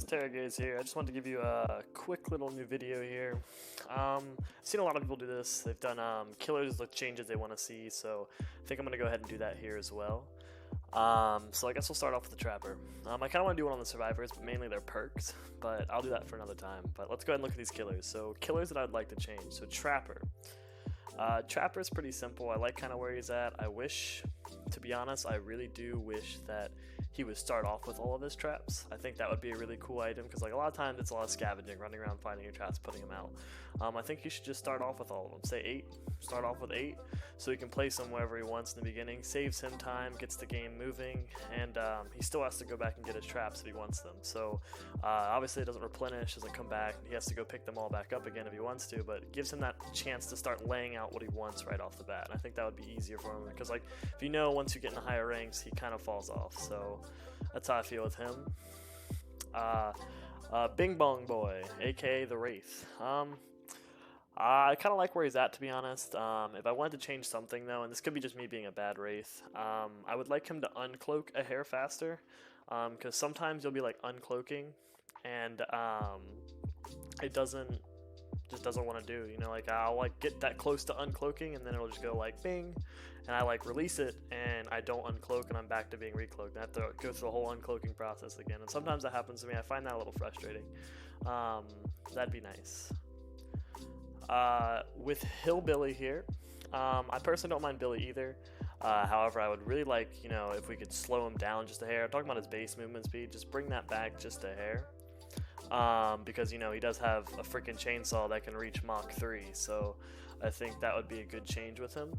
guys, TerraGaze here. I just wanted to give you a quick little new video here. I've seen a lot of people do this. They've done killers with changes they want to see, so I think I'm going to go ahead and do that here as well. So I guess we'll start off with the Trapper. I kind of want to do one on the Survivors, but mainly their perks, but I'll do that for another time. But let's go ahead and look at these killers. So killers that I'd like to change. So Trapper. Trapper's pretty simple. I like kind of where he's at. I wish, to be honest, I really do wish that he would start off with all of his traps. I think that would be a really cool item because like a lot of times it's a lot of scavenging, running around finding your traps, putting them out. I think you should just start off with all of them. Say 8. Start off with 8 so he can place them wherever he wants in the beginning. Saves him time, gets the game moving, and he still has to go back and get his traps if he wants them. So obviously it doesn't replenish, doesn't come back. He has to go pick them all back up again if he wants to, but it gives him that chance to start laying out what he wants right off the bat. And I think that would be easier for him because like if you know once you get in the higher ranks he kind of falls off. So that's how I feel with him. Bing Bong Boy, aka the Wraith. I kind of like where he's at, to be honest. If I wanted to change something though, and this could be just me being a bad Wraith, I would like him to uncloak a hair faster, because sometimes you'll be like uncloaking and it just doesn't want to do, you know, like I'll like get that close to uncloaking and then it'll just go like bing, and I like release it and I don't uncloak and I'm back to being recloaked. I have to go through the whole uncloaking process again, and sometimes that happens to me. I find that a little frustrating. That'd be nice. With Hillbilly here, I personally don't mind Billy either. However, I would really like, you know, if we could slow him down just a hair. I'm talking about his base movement speed, just bring that back just a hair. Because, you know, he does have a freaking chainsaw that can reach Mach 3, so I think that would be a good change with him.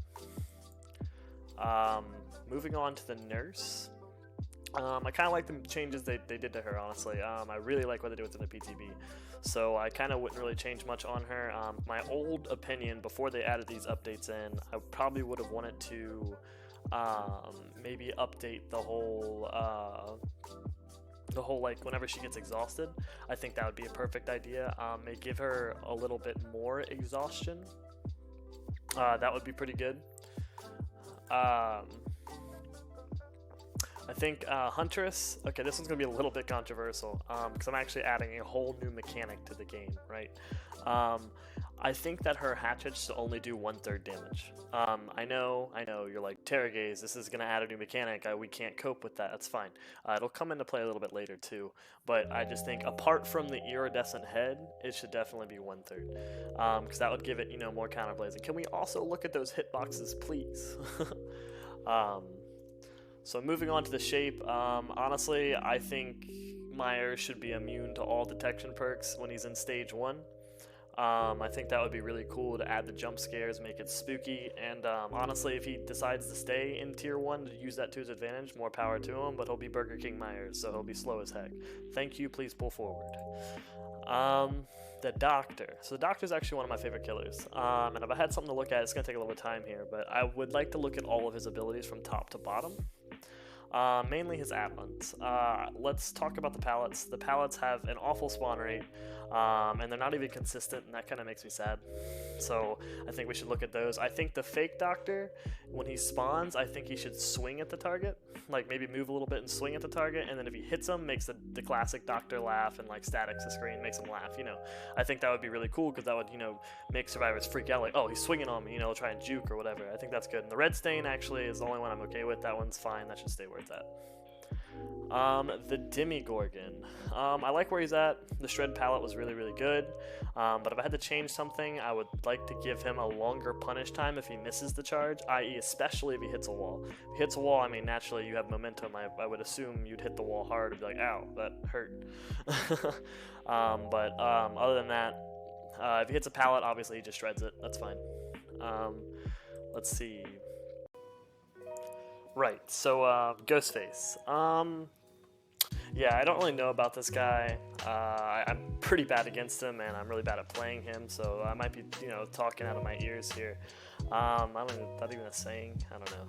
Moving on to the Nurse. I kind of like the changes they did to her, honestly. I really like what they did within the PTB, so I kind of wouldn't really change much on her. My old opinion, before they added these updates in, I probably would have wanted to maybe update the whole like whenever she gets exhausted. I think that would be a perfect idea. May give her a little bit more exhaustion. That would be pretty good. I think Huntress, okay, this one's going to be a little bit controversial because I'm actually adding a whole new mechanic to the game, right? I think that her hatchets should only do 1/3 damage. I know, you're like, TerraGaze, this is going to add a new mechanic, we can't cope with that, that's fine. It'll come into play a little bit later too, but I just think apart from the iridescent head, it should definitely be 1/3, because that would give it, you know, more counterplays. And can we also look at those hitboxes, please? So moving on to the shape, honestly, I think Myers should be immune to all detection perks when he's in stage 1. I think that would be really cool to add the jump scares, make it spooky, and honestly, if he decides to stay in tier 1 to use that to his advantage, more power to him, but he'll be Burger King Myers, so he'll be slow as heck. Thank you, please pull forward. The Doctor. So the Doctor is actually one of my favorite killers, and if I had something to look at, it's going to take a little bit of time here, but I would like to look at all of his abilities from top to bottom. Mainly his add-ons. Let's talk about the pallets. The pallets have an awful spawn rate, and they're not even consistent, and that kind of makes me sad. So I think we should look at those. I think the fake Doctor, when he spawns, I think he should swing at the target, like maybe move a little bit and swing at the target, and then if he hits him, makes the classic Doctor laugh and like statics the screen, makes him laugh, you know. I think that would be really cool because that would, you know, make survivors freak out like, oh, he's swinging on me, you know, try and juke or whatever. I think that's good. And the red stain actually is the only one I'm okay with. That one's fine. That should stay where it's at. The Demigorgon. I like where he's at. The shred palette was really, really good. But if I had to change something, I would like to give him a longer punish time if he misses the charge, i.e. especially if he hits a wall. If he hits a wall, I mean, naturally you have momentum. I would assume you'd hit the wall hard and be like, ow, that hurt. But other than that, if he hits a pallet, obviously he just shreds it. That's fine. Let's see. Right, so Ghostface. Yeah, I don't really know about this guy. I'm pretty bad against him, and I'm really bad at playing him, so I might be, you know, talking out of my ears here. I don't know, is that even a saying? I don't know.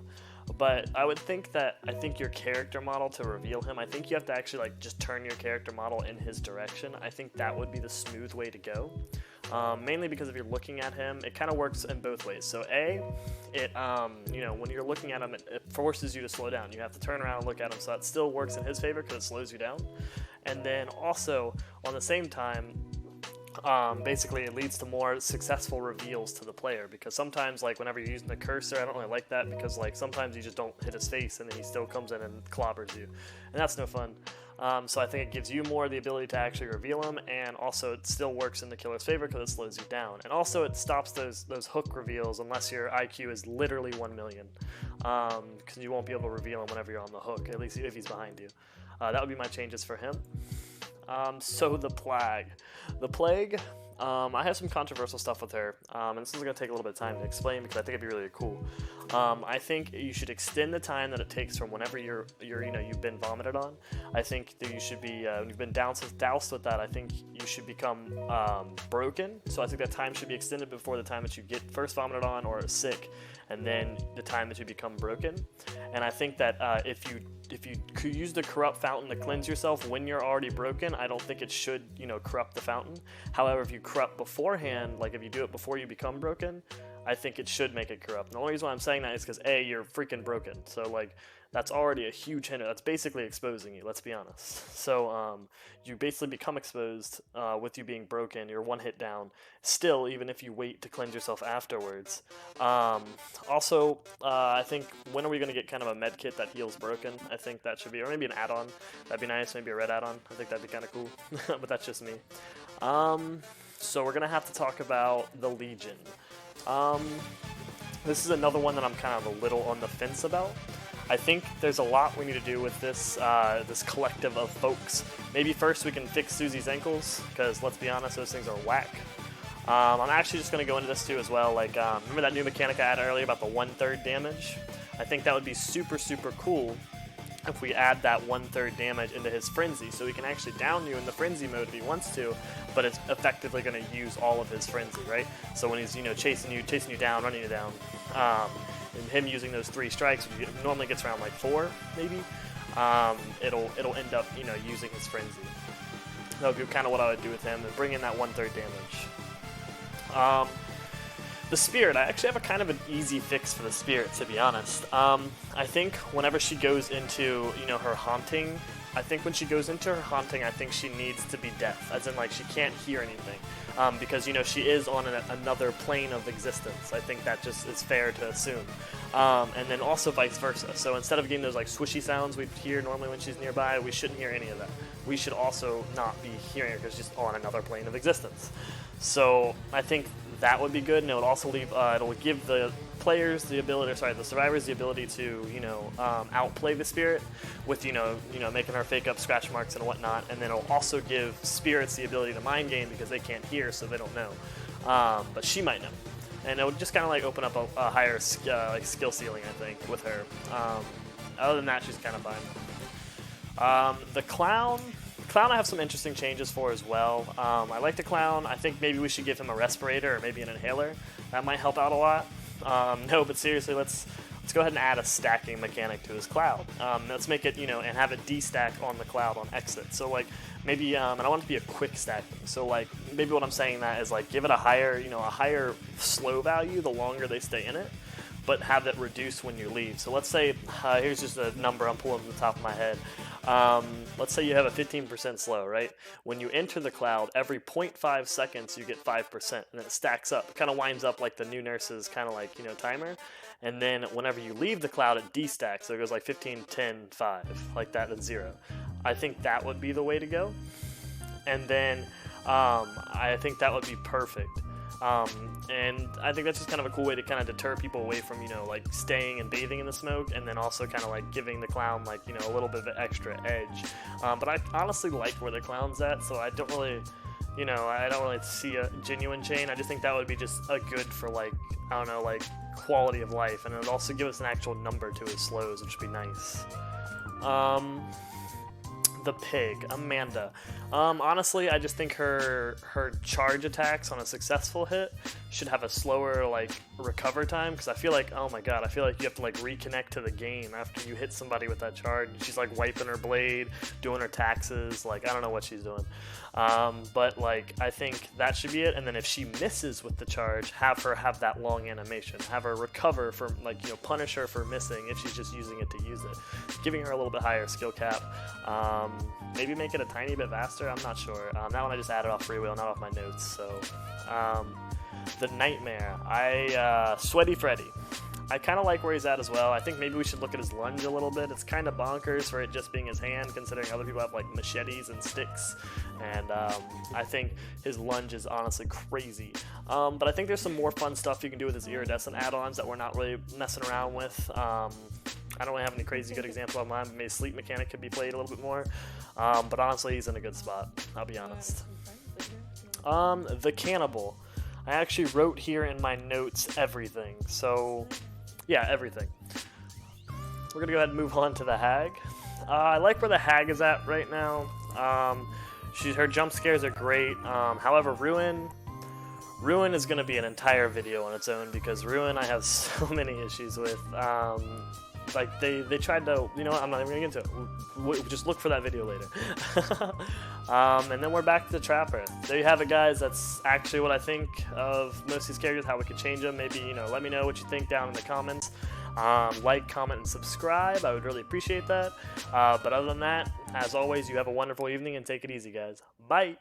But I would think that, I think your character model to reveal him, I think you have to actually like just turn your character model in his direction. I think that would be the smooth way to go. Mainly because if you're looking at him, it kind of works in both ways. So A, it, you know, when you're looking at him, it forces you to slow down. You have to turn around and look at him, so that still works in his favor because it slows you down. And then also on the same time, basically it leads to more successful reveals to the player, because sometimes like whenever you're using the cursor, I don't really like that, because like sometimes you just don't hit his face and then he still comes in and clobbers you, and that's no fun. So I think it gives you more the ability to actually reveal him, and also it still works in the killer's favor because it slows you down, and also it stops those hook reveals unless your IQ is literally 1 million, because you won't be able to reveal him whenever you're on the hook, at least if he's behind you. That would be my changes for him. So the Plague, I have some controversial stuff with her, and this is going to take a little bit of time to explain because I think it'd be really cool. I think you should extend the time that it takes from whenever you've been vomited on. I think that you should be, when you've been doused with that, I think you should become broken. So I think that time should be extended before the time that you get first vomited on or sick, and then the time that you become broken. And I think that if you could use the corrupt fountain to cleanse yourself when you're already broken, I don't think it should, corrupt the fountain. However, if you corrupt beforehand, like if you do it before you become broken, I think it should make it corrupt. And the only reason why I'm saying that is because A, you're freaking broken. So like that's already a huge hint. That's basically exposing you, let's be honest. So you basically become exposed with you being broken. You're one hit down still, even if you wait to cleanse yourself afterwards. Also, I think when are we going to get kind of a med kit that heals broken? I think that should be, or maybe an add-on. That'd be nice, maybe a red add-on. I think that'd be kind of cool, but that's just me. So we're going to have to talk about the Legion. This is another one that I'm kind of a little on the fence about. I think there's a lot we need to do with this this collective of folks. Maybe first we can fix Susie's ankles, because let's be honest, those things are whack. I'm actually just going to go into this too as well. Like, remember that new mechanic I had earlier about the 1/3 damage? I think that would be super, super cool if we add that 1/3 damage into his frenzy, so he can actually down you in the frenzy mode if he wants to, but it's effectively going to use all of his frenzy, right? So when he's chasing you down, running you down, and him using those 3 strikes, which normally gets around like 4 maybe, it'll end up using his frenzy. That would be kind of what I would do with him, and bring in that 1/3 damage. The Spirit, I actually have a kind of an easy fix for the Spirit, to be honest. I think whenever she goes into, her haunting, I think when she goes into her haunting, I think she needs to be deaf, as in, like, she can't hear anything. Because, she is on another plane of existence. I think that just is fair to assume. And then also vice versa. So instead of getting those, like, swishy sounds we hear normally when she's nearby, we shouldn't hear any of that. We should also not be hearing her because she's on another plane of existence. So I think that would be good, and it would also leave, it'll give the players the ability, the survivors the ability to, outplay the Spirit with, making her fake up scratch marks and whatnot, and then it'll also give spirits the ability to mind game because they can't hear, so they don't know, but she might know, and it would just kind of like open up a higher skill ceiling, I think, with her. Other than that, she's kind of fine. The Clown I have some interesting changes for as well. I like the Clown. I think maybe we should give him a respirator or maybe an inhaler. That might help out a lot. No, but seriously, let's go ahead and add a stacking mechanic to his Cloud. Let's make it, and have it destack on the Cloud on exit. So like maybe, and I want it to be a quick stacking. So like maybe what I'm saying that is like give it a higher slow value the longer they stay in it, but have it reduce when you leave. So let's say, here's just a number I'm pulling from the top of my head. Let's say you have a 15% slow, right? When you enter the Cloud, every 0.5 seconds you get 5%, and it stacks up. It kind of winds up like the new Nurse's kind of like, timer. And then whenever you leave the Cloud, it destacks. So it goes like 15, 10, 5, like that at 0. I think that would be the way to go. And then I think that would be perfect. And I think that's just kind of a cool way to kind of deter people away from, like staying and bathing in the smoke, and then also kind of like giving the Clown like, a little bit of an extra edge. But I honestly like where the Clown's at, so I don't really, I don't really see a genuine chain. I just think that would be just a good for like, I don't know, like quality of life, and it would also give us an actual number to his slows, which would be nice. The Pig, Amanda. Honestly, I just think her charge attacks on a successful hit should have a slower like recover time, because I feel like, oh my god, I feel like you have to like reconnect to the game after you hit somebody with that charge. She's like wiping her blade, doing her taxes, like I don't know what she's doing. But like I think that should be it. And then if she misses with the charge, have her have that long animation, have her recover from, like, you know, punish her for missing if she's just using it to use it, giving her a little bit higher skill cap. Maybe make it a tiny bit faster, I'm not sure. That one I just added off Freewheel, not off my notes. So the Nightmare, Sweaty Freddy, I kind of like where he's at as well. I think maybe we should look at his lunge a little bit. It's kind of bonkers for it just being his hand, considering other people have like machetes and sticks, and I think his lunge is honestly crazy. But I think there's some more fun stuff you can do with his iridescent add-ons that we're not really messing around with. I don't really have any crazy good example of mine. Maybe Sleep Mechanic could be played a little bit more, but honestly he's in a good spot, I'll be honest. The Cannibal, I actually wrote here in my notes everything, so yeah, everything. We're gonna go ahead and move on to the Hag. I like where the Hag is at right now. Her jump scares are great. However, Ruin is gonna be an entire video on its own, because Ruin I have so many issues with. Like they tried to, you know what, I'm not even gonna get into it. Just look for that video later. And then we're back to the Trapper. There you have it, guys. That's actually what I think of most of these characters, how we could change them. Maybe, you know, let me know what you think down in the comments. Like, comment, and subscribe. I would really appreciate that. But other than that, as always, you have a wonderful evening and take it easy, guys. Bye.